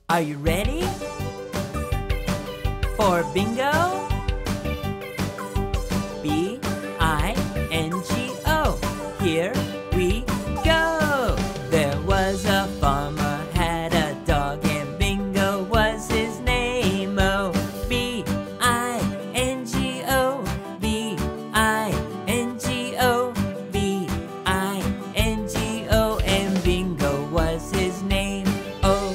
Are you ready for bingo? B-I-N-G-O. Here we go. There was a farmer, had a dog, and Bingo was his name. Oh, B-I-N-G-O, B-I-N-G-O, B-I-N-G-O, and Bingo was his name. Oh,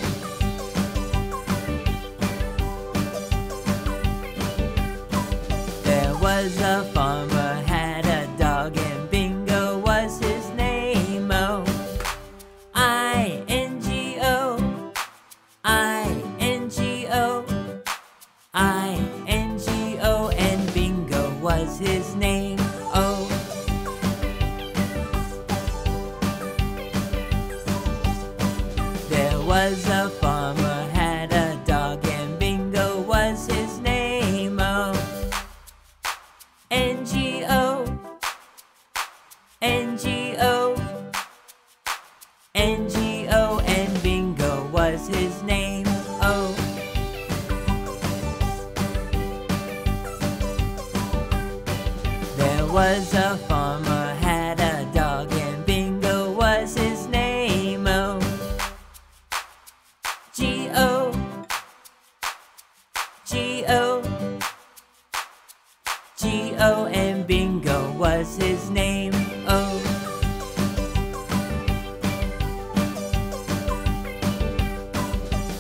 there was a farmer, had a dog, and Bingo was his name. Oh, I-N-G-O, I-N-G-O, I-N-G-O, and Bingo was his name. Oh, there was a farmer, had a dog, and Bingo was his name. Oh, N-G-O, N-G-O, N-G-O, and Bingo was his name. Oh, there was a farmer, had a dog, and Bingo was his name. Oh, G-O, G-O, G-O, and Bingo was his name. Oh,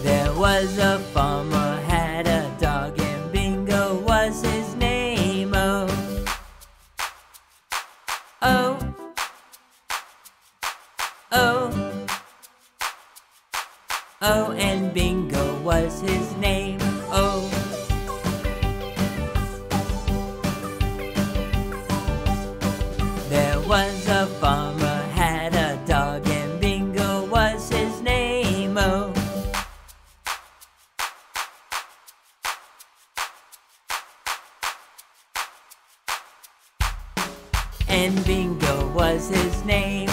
there was a farmer, had a dog, and Bingo was his name. Oh, oh, oh, oh, and Bingo was his name. Oh, there was a farmer, had a dog, and Bingo was his name. Oh, and Bingo was his name.